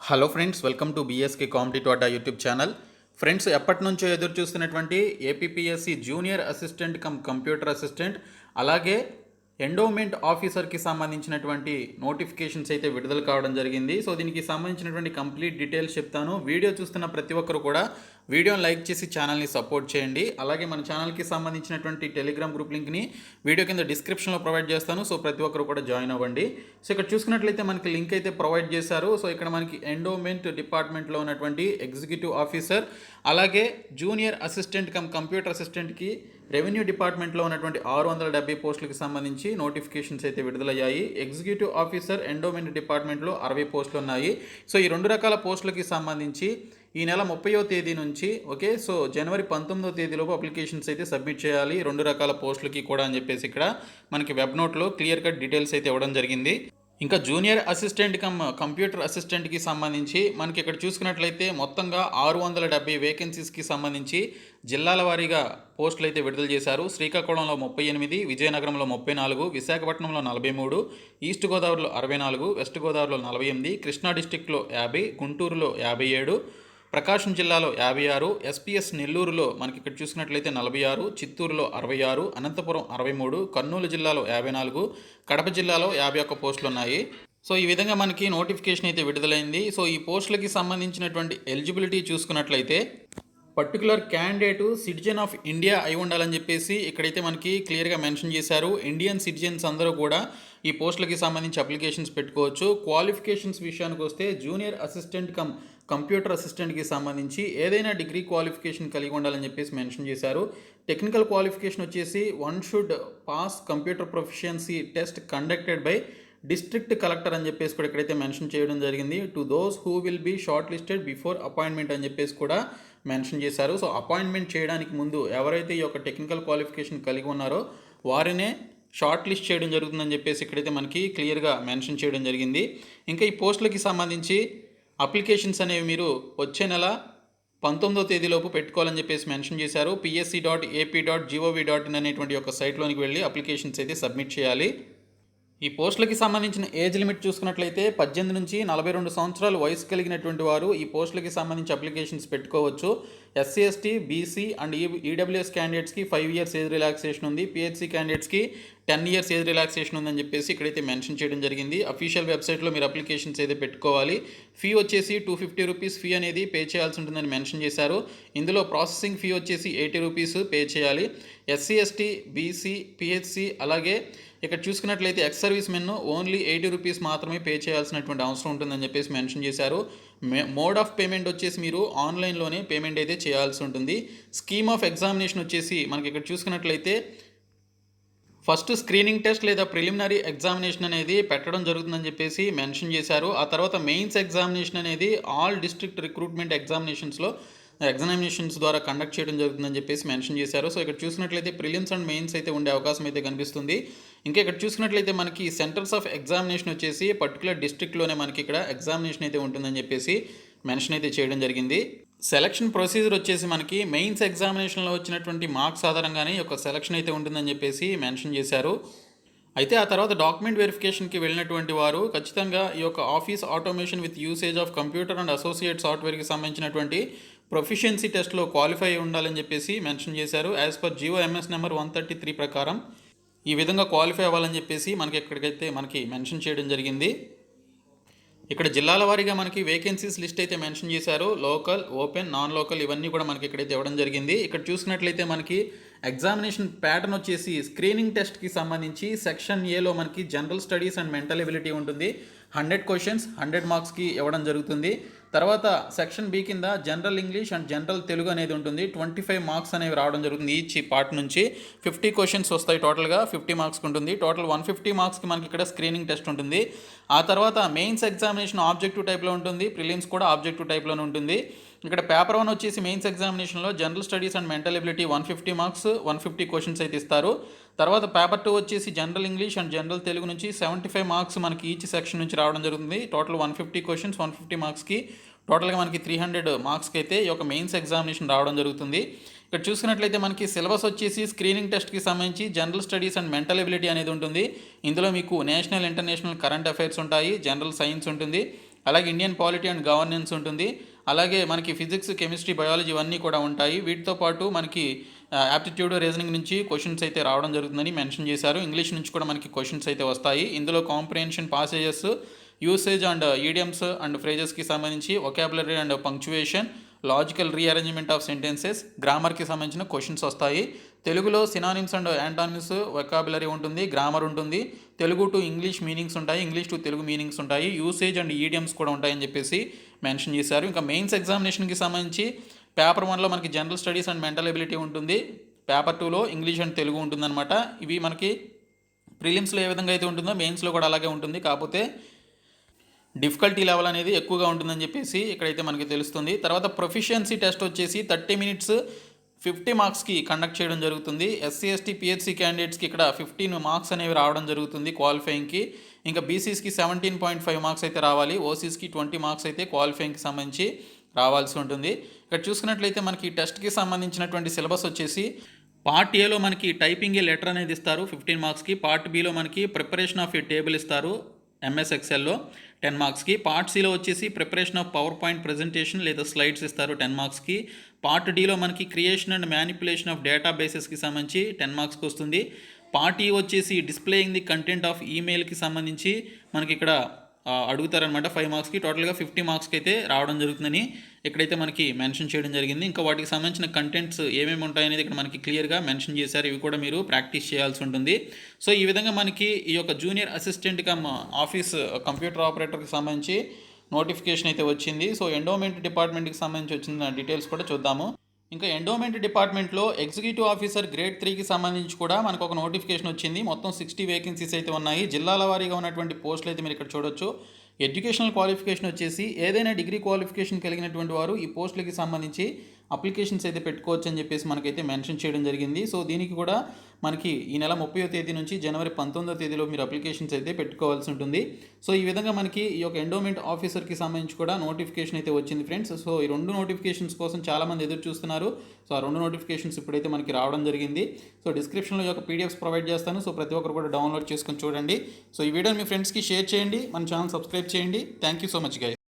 Hello friends, welcome to BSK competitive Adda YouTube channel. Friends, ఎప్పటి నుంచో ఎదురు చూస్తున్నటువంటి APPSC junior assistant computer assistant అలాగే ఎండోమెంట్ ఆఫీసర్కి సంబంధించినటువంటి నోటిఫికేషన్స్ అయితే విడుదల కావడం జరిగింది. సో దీనికి సంబంధించినటువంటి కంప్లీట్ డీటెయిల్స్ చెప్తాను. వీడియో చూస్తున్న ప్రతి ఒక్కరు కూడా వీడియోని లైక్ చేసి ఛానల్ని సపోర్ట్ చేయండి. అలాగే మన ఛానల్కి సంబంధించినటువంటి టెలిగ్రామ్ గ్రూప్ లింక్ని వీడియో కింద డిస్క్రిప్షన్లో ప్రొవైడ్ చేస్తాను. సో ప్రతి ఒక్కరు కూడా జాయిన్ అవ్వండి. సో ఇక్కడ చూసుకున్నట్లయితే మనకి లింక్ అయితే ప్రొవైడ్ చేశారు. సో ఇక్కడ మనకి ఎండోమెంట్ డిపార్ట్మెంట్లో ఉన్నటువంటి ఎగ్జిక్యూటివ్ ఆఫీసర్ అలాగే జూనియర్ అసిస్టెంట్ కంప్యూటర్ అసిస్టెంట్కి రెవెన్యూ డిపార్ట్మెంట్లో ఉన్నటువంటి 670 పోస్టులకు సంబంధించి నోటిఫికేషన్స్ అయితే విడుదలయ్యాయి. ఎగ్జిక్యూటివ్ ఆఫీసర్ ఎండోమెంట్ డిపార్ట్మెంట్లో 60 పోస్టులు ఉన్నాయి. సో ఈ రెండు రకాల పోస్టులకి సంబంధించి ఈ నెల 30వ తేదీ నుంచి సో జనవరి 19వ తేదీలోపు అప్లికేషన్స్ అయితే సబ్మిట్ చేయాలి రెండు రకాల పోస్టులకి కూడా అని చెప్పేసి ఇక్కడ మనకి వెబ్ నోట్లో క్లియర్ కట్ డీటెయిల్స్ అయితే ఇవ్వడం జరిగింది. ఇంకా జూనియర్ అసిస్టెంట్ కంప్యూటర్ అసిస్టెంట్కి సంబంధించి మనకి ఇక్కడ చూసుకున్నట్లయితే మొత్తంగా 670 వేకెన్సీస్కి సంబంధించి జిల్లాల వారీగా పోస్టులు అయితే విడుదల చేశారు. శ్రీకాకుళంలో 38, విజయనగరంలో 34, విశాఖపట్నంలో 43, ఈస్ట్ గోదావరిలో 64, వెస్ట్ గోదావరిలో 48, కృష్ణా డిస్టిక్లో 50, గుంటూరులో 57, ప్రకాశం జిల్లాలో 56, ఎస్పీఎస్ నెల్లూరులో మనకి ఇక్కడ చూసినట్లయితే 46, చిత్తూరులో 66, అనంతపురం 63, కర్నూలు జిల్లాలో 54, కడప జిల్లాలో 51 పోస్టులు ఉన్నాయి. సో ఈ విధంగా మనకి నోటిఫికేషన్ అయితే విడుదలైంది. సో ఈ పోస్టులకి సంబంధించినటువంటి ఎలిజిబిలిటీ చూసుకున్నట్లయితే particular candidate citizen of India అయి ఉండాలని చెప్పేసి ఇక్కడైతే మనకి క్లియర్గా మెన్షన్ చేశారు. ఇండియన్ సిటిజన్స్ అందరూ కూడా ఈ పోస్టులకి సంబంధించి అప్లికేషన్స్ పెట్టుకోవచ్చు. క్వాలిఫికేషన్స్ విషయానికి వస్తే జూనియర్ అసిస్టెంట్ కంప్యూటర్ అసిస్టెంట్కి సంబంధించి ఏదైనా డిగ్రీ క్వాలిఫికేషన్ కలిగి ఉండాలని చెప్పేసి మెన్షన్ చేశారు. టెక్నికల్ క్వాలిఫికేషన్ వచ్చేసి one should pass computer proficiency test conducted by district collector అని చెప్పేసి కూడా ఇక్కడైతే మెన్షన్ చేయడం జరిగింది. To those who will be short listed before appointment అని చెప్పేసి కూడా మెన్షన్ చేశారు. సో అపాయింట్మెంట్ చేయడానికి ముందు ఎవరైతే ఈ యొక్క టెక్నికల్ క్వాలిఫికేషన్ కలిగి ఉన్నారో వారినే షార్ట్ లిస్ట్ చేయడం జరుగుతుందని చెప్పేసి ఇక్కడైతే మనకి క్లియర్గా మెన్షన్ చేయడం జరిగింది. ఇంకా ఈ పోస్టులకి సంబంధించి అప్లికేషన్స్ అనేవి మీరు వచ్చే నెల 19వ తేదీలోపు పెట్టుకోవాలని చెప్పేసి మెన్షన్ చేశారు. psc.ap.gov.in అనేటువంటి ఒక సైట్లోనికి వెళ్ళి అప్లికేషన్స్ అయితే సబ్మిట్ చేయాలి. ఈ పోస్టులకి సంబంధించిన ఏజ్ లిమిట్ చూసుకున్నట్లయితే 18 నుంచి 42 సంవత్సరాలు వయసు కలిగినటువంటి వారు ఈ పోస్టులకి సంబంధించి అప్లికేషన్స్ పెట్టుకోవచ్చు. SC ST BC and EWS క్యాండిడేట్స్కి 5 years ఏజ్ రిలాక్సేషన్ ఉంది. పిహెచ్సి క్యాండిడేట్స్కి 10 years ఏజ్ రిలాక్సేషన్ ఉందని చెప్పేసి ఇక్కడైతే మెన్షన్ చేయడం జరిగింది. అఫీషియల్ వెబ్సైట్లో మీరు అప్లికేషన్స్ అయితే పెట్టుకోవాలి. ఫీ వచ్చేసి 250 రూపీస్ ఫీ అనేది పే చేయాల్సి ఉంటుందని మెన్షన్ చేశారు. ఇందులో ప్రాసెసింగ్ ఫీ వచ్చేసి 80 రూపీస్ పే చేయాలి. ఎస్సీ ఎస్టీ బీసీ పిహెచ్సి అలాగే ఇక్కడ చూసుకున్నట్లయితే ex service men only 80 rupees మాత్రమే పే చేయాల్సినటువంటి అవసరం ఉంటుందని చెప్పేసి మెన్షన్ చేశారు. మోడ్ ఆఫ్ పేమెంట్ వచ్చేసి మీరు ఆన్లైన్లోనే పేమెంట్ అయితే చేయాల్సి ఉంటుంది. స్కీమ్ ఆఫ్ ఎగ్జామినేషన్ వచ్చేసి మనకి ఇక్కడ చూసుకున్నట్లయితే ఫస్ట్ స్క్రీనింగ్ టెస్ట్ లేదా ప్రిలిమినరీ ఎగ్జామినేషన్ అనేది పెట్టడం జరుగుతుందని చెప్పేసి మెన్షన్ చేశారు. ఆ తర్వాత మెయిన్స్ ఎగ్జామినేషన్ అనేది ఆల్ డిస్ట్రిక్ట్ రిక్రూట్మెంట్ ఎగ్జామినేషన్స్ ద్వారా కండక్ట్ చేయడం జరుగుతుందని చెప్పేసి మెన్షన్ చేశారు. సో ఇక్కడ చూసినట్లయితే ప్రిలిమ్స్ అండ్ మెయిన్స్ అయితే ఉండే అవకాశం అయితే కనిపిస్తుంది. ఇంకా ఇక్కడ చూసినట్లయితే మనకి సెంటర్స్ ఆఫ్ ఎగ్జామినేషన్ వచ్చేసి పర్టికులర్ డిస్ట్రిక్ట్లోనే మనకి ఇక్కడ ఎగ్జామినేషన్ అయితే ఉంటుందని చెప్పేసి మెన్షన్ అయితే చేయడం జరిగింది. సెలక్షన్ ప్రొసీజర్ వచ్చేసి మనకి మెయిన్స్ ఎగ్జామినేషన్లో వచ్చినటువంటి మార్క్స్ ఆధారంగానే ఒక సెలక్షన్ అయితే ఉంటుందని చెప్పేసి మెన్షన్ చేశారు. అయితే ఆ తర్వాత డాక్యుమెంట్ వెరిఫికేషన్కి వెళ్ళినటువంటి వారు ఖచ్చితంగా ఈ యొక్క office automation with usage of computer and associate సాఫ్ట్వేర్కి సంబంధించినటువంటి ప్రొఫిషియన్సీ టెస్ట్లో క్వాలిఫై ఉండాలని చెప్పేసి మెన్షన్ చేశారు. As per GO MS number 133 ప్రకారం ఈ విధంగా క్వాలిఫై అవ్వాలని చెప్పేసి మనకి మెన్షన్ చేయడం జరిగింది. ఇక్కడ జిల్లాల వారీగా మనకి వేకెన్సీస్ లిస్ట్ అయితే మెన్షన్ చేశారు. లోకల్, ఓపెన్, నాన్ లోకల్ ఇవన్నీ కూడా మనకి ఇక్కడైతే ఇవ్వడం జరిగింది. ఇక్కడ చూసినట్లయితే మనకి ఎగ్జామినేషన్ ప్యాటర్న్ వచ్చేసి స్క్రీనింగ్ టెస్ట్కి సంబంధించి సెక్షన్ ఏలో మనకి general studies and mental ability ఉంటుంది. 100 క్వశ్చన్స్ 100 మార్క్స్కి ఇవ్వడం జరుగుతుంది. తర్వాత సెక్షన్ బి కింద general English and general Telugu అనేది ఉంటుంది. 25 మార్క్స్ అనేవి రావడం జరుగుతుంది. ఈచ్ పార్ట్ నుంచి 50 క్వశ్చన్స్ వస్తాయి. టోటల్గా 50 మార్క్స్కి ఉంటుంది. టోటల్ 150 మార్క్స్కి మనకి ఇక్కడ స్క్రీనింగ్ టెస్ట్ ఉంటుంది. ఆ తర్వాత మెయిన్స్ ఎగ్జామినేషన్ ఆబ్జెక్టివ్ టైప్లో ఉంటుంది. ప్రిలిమ్స్ కూడా ఆబ్జెక్టివ్ టైప్లోనే ఉంటుంది. ఇక్కడ పేపర్ 1 వచ్చేసి మెయిన్స్ ఎగ్జామినేషన్లో general studies and mental ability 150 marks 150 questions అయితే ఇస్తారు. తర్వాత పేపర్ 2 వచ్చేసి general English and general Telugu నుంచి 75 మార్క్స్ మనకి ఈచ్ సెక్షన్ నుంచి రావడం జరుగుతుంది. టోటల్ 150 క్వశ్చన్స్ 150 మార్క్స్కి టోటల్గా మనకి 300 మార్క్స్కి అయితే ఈ యొక్క మెయిన్స్ ఎగ్జామినేషన్ రావడం జరుగుతుంది. ఇక్కడ చూసుకున్నట్లయితే మనకి సిలబస్ వచ్చేసి స్క్రీనింగ్ టెస్ట్కి సంబంధించి general studies and mental ability అనేది ఉంటుంది. ఇందులో మీకు నేషనల్ ఇంటర్నేషనల్ కరెంట్ అఫైర్స్ ఉంటాయి, జనరల్ సైన్స్ ఉంటుంది, అలాగే ఇండియన్ పాలిటీ అండ్ గవర్నెన్స్ ఉంటుంది. అలాగే మనకి ఫిజిక్స్, కెమిస్ట్రీ, బయాలజీ ఇవన్నీ కూడా ఉంటాయి. వీటితో పాటు మనకి యాప్టిట్యూడ్, రీజనింగ్ నుంచి క్వశ్చన్స్ అయితే రావడం జరుగుతుందని మెన్షన్ చేశారు. ఇంగ్లీష్ నుంచి కూడా మనకి క్వశ్చన్స్ అయితే వస్తాయి. ఇందులో comprehension, passages, usage and idioms and ఫ్రేజెస్కి సంబంధించి vocabulary and punctuation, logical rearrangement of sentences, గ్రామర్కి సంబంధించిన క్వశ్చన్స్ వస్తాయి. తెలుగులో సినానిమ్స్ అండ్ యాంటానిమ్స్ వొకాబులరీ ఉంటుంది, గ్రామర్ ఉంటుంది. తెలుగు టు ఇంగ్లీష్ మీనింగ్స్ ఉంటాయి, ఇంగ్లీష్ టు తెలుగు మీనింగ్స్ ఉంటాయి, యూసేజ్ అండ్ ఈడియమ్స్ కూడా ఉంటాయని చెప్పేసి మెన్షన్ చేశారు. ఇంకా మెయిన్స్ ఎగ్జామినేషన్కి సంబంధించి పేపర్ 1లో మనకి general studies and mental ability ఉంటుంది. పేపర్ 2లో ఇంగ్లీష్ అండ్ తెలుగు ఉంటుందన్నమాట. ఇవి మనకి ప్రిలిమ్స్లో ఏ విధంగా అయితే ఉంటుందో మెయిన్స్లో కూడా అలాగే ఉంటుంది. కాకపోతే డిఫికల్టీ లెవెల్ అనేది ఎక్కువగా ఉంటుందని చెప్పేసి ఇక్కడైతే మనకి తెలుస్తుంది. తర్వాత ప్రొఫిషియన్సీ టెస్ట్ వచ్చేసి 30 minutes 50 మార్క్స్కి కండక్ట్ చేయడం జరుగుతుంది. ఎస్సీ, ఎస్టీ, పిహెచ్సి క్యాండిడేట్స్కి ఇక్కడ 15 మార్క్స్ అనేవి రావడం జరుగుతుంది క్వాలిఫైయింగ్కి. ఇంకా బీసీస్కి 17.5 మార్క్స్ అయితే రావాలి. ఓసీస్కి 20 మార్క్స్ అయితే క్వాలిఫైయింగ్కి సంబంధించి రావాల్సి ఉంటుంది. ఇక్కడ చూసుకున్నట్లయితే మనకి టెస్ట్కి సంబంధించినటువంటి సిలబస్ వచ్చేసి పార్ట్ ఏలో మనకి టైపింగ్ ఏ లెటర్ అనేది ఇస్తారు 15 మార్క్స్కి. పార్ట్ బిలో మనకి ప్రిపరేషన్ ఆఫ్ ఏ టేబుల్ ఇస్తారు ఎంఎస్ ఎక్సెల్లో 10 మార్క్స్కి. పార్ట్ సిలో వచ్చేసి preparation of PowerPoint presentation లేదా స్లైడ్స్ ఇస్తారు 10 మార్క్స్కి. పార్ట్ డిలో మనకి creation and manipulation of data బేసెస్కి సంబంధించి 10 మార్క్స్కి వస్తుంది. పార్ట్ ఈ వచ్చేసి డిస్ప్లేయింగ్ ది కంటెంట్ ఆఫ్ ఈమెయిల్కి సంబంధించి మనకి ఇక్కడ అడుగుతారనమాట 5 మార్క్స్కి. టోటల్గా 50 మార్క్స్కి అయితే రావడం జరుగుతుందని ఇక్కడైతే మనకి మెన్షన్ చేయడం జరిగింది. ఇంకా వాటికి సంబంధించిన కంటెంట్స్ ఏమేమి ఉంటాయనేది ఇక్కడ మనకి క్లియర్గా మెన్షన్ చేశారు. ఇవి కూడా మీరు ప్రాక్టీస్ చేయాల్సి ఉంటుంది. సో ఈ విధంగా మనకి ఈ యొక్క junior assistant cum office computer ఆపరేటర్కి సంబంధించి నోటిఫికేషన్ అయితే వచ్చింది. సో ఎండోమెంట్ డిపార్ట్మెంట్కి సంబంధించి వచ్చిన డీటెయిల్స్ కూడా చూద్దాము. ఇంకా ఎండోమెంట్ డిపార్ట్మెంట్లో ఎగ్జిక్యూటివ్ ఆఫీసర్ గ్రేడ్ 3కి సంబంధించి కూడా మనకు ఒక నోటిఫికేషన్ వచ్చింది. మొత్తం 60 వేకెన్సీస్ అయితే ఉన్నాయి. జిల్లాల వారీగా ఉన్నటువంటి పోస్టులు అయితే మీరు ఇక్కడ చూడొచ్చు. ఎడ్యుకేషనల్ క్వాలిఫికేషన్ వచ్చేసి ఏదైనా డిగ్రీ క్వాలిఫికేషన్ కలిగినటువంటి వారు ఈ పోస్టులకి సంబంధించి అప్లికేషన్స్ అయితే పెట్టుకోవచ్చు అని చెప్పేసి మనకైతే మెన్షన్ చేయడం జరిగింది. సో దీనికి కూడా మనకి ఈ నెల 30వ తేదీ నుంచి జనవరి 19వ తేదీలో మీరు అప్లికేషన్స్ అయితే పెట్టుకోవాల్సి ఉంటుంది. సో ఈ విధంగా మనకి ఈ యొక్క ఎండోమెంట్ ఆఫీసర్కి సంబంధించి కూడా నోటిఫికేషన్ అయితే వచ్చింది ఫ్రెండ్స్. సో ఈ 2 నోటిఫికేషన్స్ కోసం చాలామంది ఎదురు చూస్తున్నారు. సో ఆ 2 నోటిఫికేషన్స్ ఇప్పుడైతే మనకి రావడం జరిగింది. సో డిస్క్రిప్షన్లో ఈ యొక్క పీడిఎఫ్స్ ప్రొవైడ్ చేస్తాను. సో ప్రతి ఒక్కరు కూడా డౌన్లోడ్ చేసుకొని చూడండి. సో ఈ వీడియోని మీ ఫ్రెండ్స్కి షేర్ చేయండి, మన ఛానల్ సబ్స్క్రైబ్ చేయండి. Thank you so much guys.